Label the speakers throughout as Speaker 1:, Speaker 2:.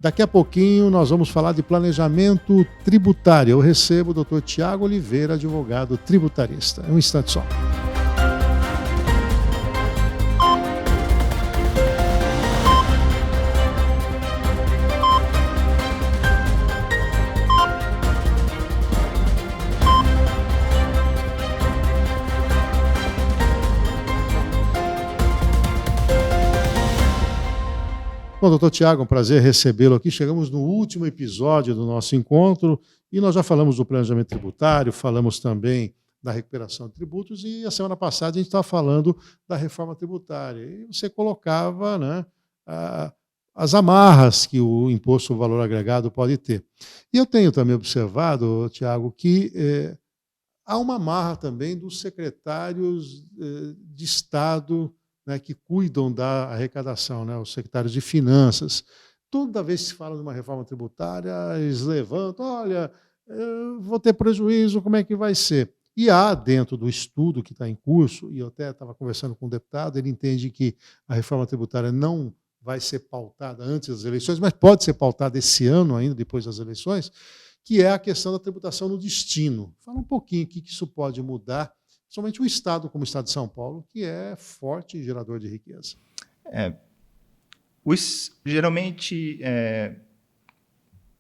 Speaker 1: Daqui a pouquinho nós vamos falar de planejamento tributário. Eu recebo o Dr. Tiago Oliveira, advogado tributarista. Um instante só. Bom, doutor Tiago, um prazer recebê-lo aqui. Chegamos no último episódio do nosso encontro e nós já falamos do planejamento tributário, falamos também da recuperação de tributos e a semana passada a gente estava falando da reforma tributária. E você colocava, né, as amarras que o imposto sobre valor agregado pode ter. E eu tenho também observado, Tiago, que há uma amarra também dos secretários de Estado, né, que cuidam da arrecadação, né, os secretários de Finanças. Toda vez que se fala de uma reforma tributária, eles levantam, olha, eu vou ter prejuízo, como é que vai ser? E há, dentro do estudo que está em curso, e eu até estava conversando com um deputado, ele entende que a reforma tributária não vai ser pautada antes das eleições, mas pode ser pautada esse ano ainda, depois das eleições, que é a questão da tributação no destino. Fala um pouquinho o que isso pode mudar, somente um estado como o estado de São Paulo, que é forte gerador de riqueza.
Speaker 2: Geralmente,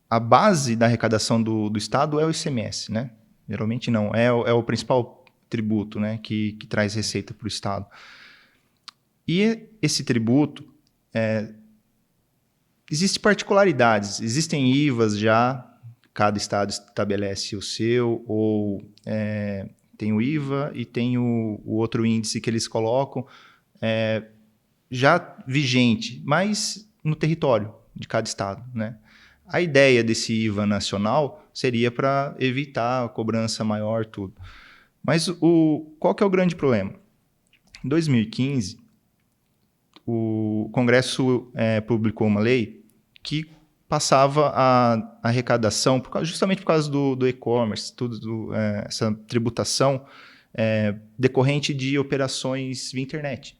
Speaker 2: a base da arrecadação do estado é o ICMS, né? Geralmente não, é o principal tributo, né, que traz receita para o estado. E esse tributo, existem particularidades, existem IVAs já, cada estado estabelece o seu, ou tem o IVA e tem o outro índice que eles colocam, já vigente, mas no território de cada estado, né? A ideia desse IVA nacional seria para evitar a cobrança maior, tudo. Mas qual que é o grande problema? Em 2015, o Congresso publicou uma lei que passava a arrecadação, justamente por causa do e-commerce, essa tributação decorrente de operações via internet.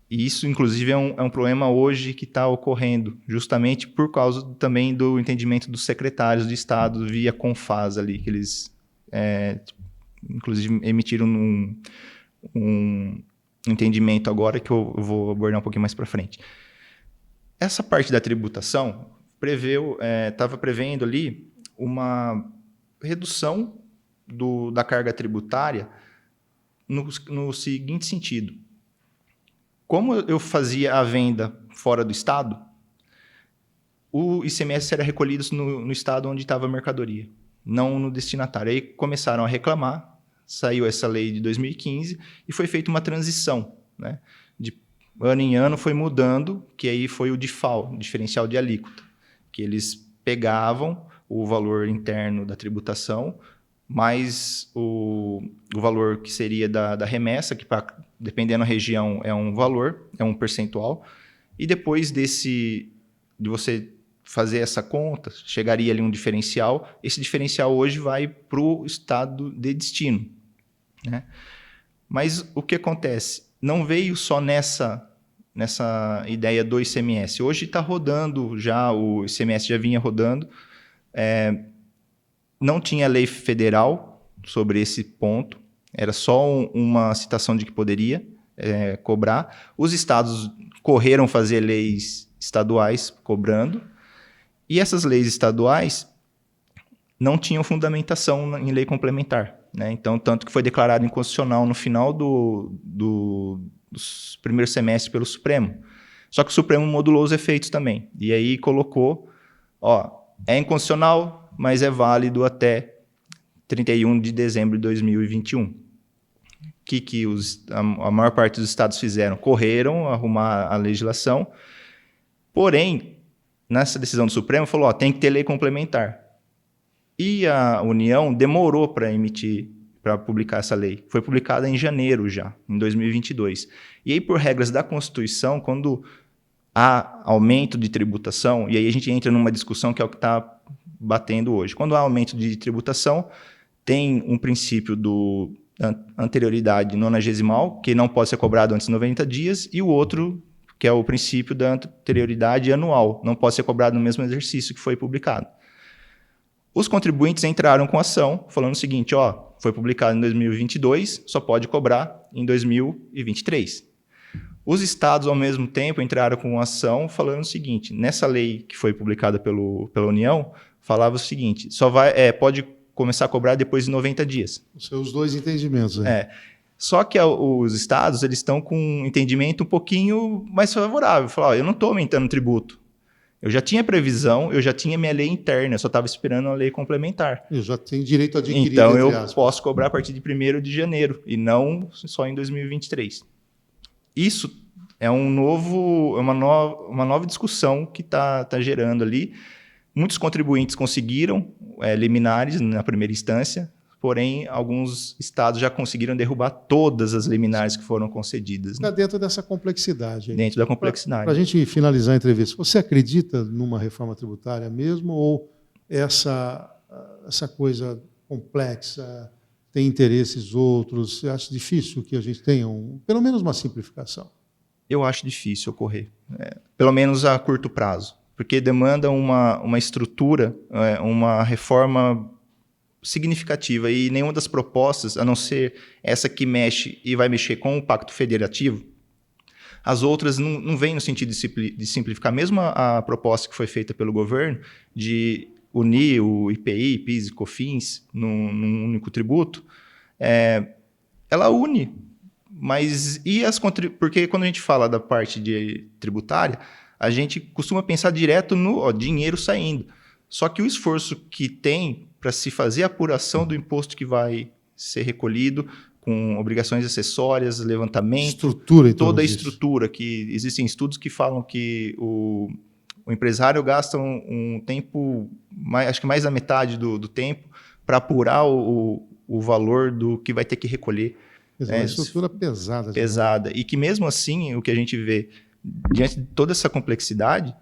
Speaker 2: E isso, inclusive, é um problema hoje que está ocorrendo, justamente por causa também do entendimento dos secretários de Estado via Confas ali, que eles, inclusive, emitiram um entendimento agora que eu vou abordar um pouquinho mais para frente. Essa parte da tributação estava prevendo ali uma redução da carga tributária no seguinte sentido. Como eu fazia a venda fora do estado, o ICMS era recolhido no estado onde estava a mercadoria, não no destinatário. Aí começaram a reclamar, saiu essa lei de 2015 e foi feita uma transição, né? De ano em ano foi mudando, que aí foi o DIFAL, diferencial de alíquota, que eles pegavam o valor interno da tributação, mais o valor que seria da remessa, que dependendo da região é um valor, é um percentual, e depois de você fazer essa conta, chegaria ali um diferencial, esse diferencial hoje vai para o estado de destino, né? Mas o que acontece? Não veio só nessa ideia do ICMS. Hoje está rodando já, o ICMS já vinha rodando, não tinha lei federal sobre esse ponto, era só uma citação de que poderia cobrar. Os estados correram fazer leis estaduais cobrando, e essas leis estaduais não tinham fundamentação em lei complementar, né? Então, tanto que foi declarado inconstitucional no final dos primeiros semestres pelo Supremo. Só que o Supremo modulou os efeitos também, e aí colocou, é inconstitucional, mas é válido até 31 de dezembro de 2021. O que a maior parte dos estados fizeram? Correram arrumar a legislação, porém, nessa decisão do Supremo, falou, tem que ter lei complementar. E a União demorou para publicar essa lei. Foi publicada em janeiro já, em 2022. E aí, por regras da Constituição, quando há aumento de tributação, e aí a gente entra numa discussão que é o que está batendo hoje. Quando há aumento de tributação, tem um princípio da anterioridade nonagesimal, que não pode ser cobrado antes de 90 dias, e o outro, que é o princípio da anterioridade anual. Não pode ser cobrado no mesmo exercício que foi publicado. Os contribuintes entraram com ação falando o seguinte, foi publicado em 2022, só pode cobrar em 2023. Os estados, ao mesmo tempo, entraram com ação falando o seguinte, nessa lei que foi publicada pela União, falava o seguinte, pode começar a cobrar depois de 90 dias.
Speaker 1: Os dois entendimentos aí.
Speaker 2: Só que os estados eles estão com um entendimento um pouquinho mais favorável. Falaram, eu não estou aumentando o tributo. Eu já tinha previsão, eu já tinha minha lei interna, eu só estava esperando a lei complementar.
Speaker 1: Eu já tenho direito adquirido,
Speaker 2: então, eu posso cobrar a partir de 1º de janeiro, e não só em 2023. Isso é uma nova discussão que está gerando ali. Muitos contribuintes conseguiram liminares na primeira instância, porém, alguns estados já conseguiram derrubar todas as liminares que foram concedidas.
Speaker 1: Está dentro dessa complexidade.
Speaker 2: Dentro da complexidade.
Speaker 1: Para a gente finalizar a entrevista, você acredita numa reforma tributária mesmo, ou essa coisa complexa tem interesses outros? Você acha difícil que a gente tenha pelo menos uma simplificação?
Speaker 2: Eu acho difícil ocorrer, pelo menos a curto prazo, porque demanda uma estrutura, uma reforma significativa, e nenhuma das propostas, a não ser essa que mexe e vai mexer com o Pacto Federativo, as outras não vêm no sentido de simplificar. Mesmo a proposta que foi feita pelo governo de unir o IPI, PIS e COFINS num único tributo, ela une, mas porque quando a gente fala da parte tributária, a gente costuma pensar direto no dinheiro saindo. Só que o esforço que tem para se fazer a apuração do imposto que vai ser recolhido, com obrigações acessórias, levantamento, toda a estrutura, que existem estudos que falam que o empresário gasta um tempo, acho que mais da metade do tempo, para apurar o valor do que vai ter que recolher.
Speaker 1: É uma estrutura pesada.
Speaker 2: Pesada. E que mesmo assim, o que a gente vê, diante de toda essa complexidade,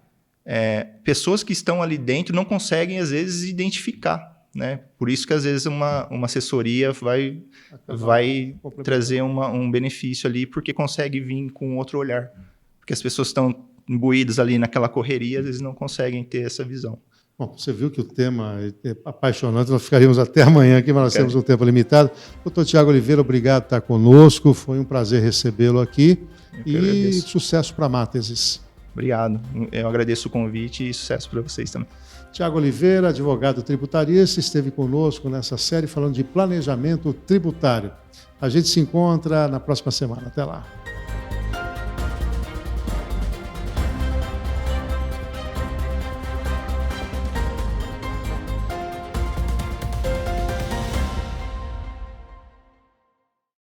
Speaker 2: pessoas que estão ali dentro não conseguem, às vezes, identificar. Né? Por isso que, às vezes, uma assessoria vai trazer um benefício ali, porque consegue vir com outro olhar. Porque as pessoas estão imbuídas ali naquela correria, às vezes não conseguem ter essa visão.
Speaker 1: Bom, você viu que o tema é apaixonante, nós ficaríamos até amanhã aqui, mas nós temos um tempo limitado. Doutor Tiago Oliveira, obrigado por estar conosco, foi um prazer recebê-lo aqui e sucesso para a Mátesis.
Speaker 2: Obrigado, eu agradeço o convite e sucesso para vocês também.
Speaker 1: Tiago Oliveira, advogado tributarista, esteve conosco nessa série falando de planejamento tributário. A gente se encontra na próxima semana. Até lá.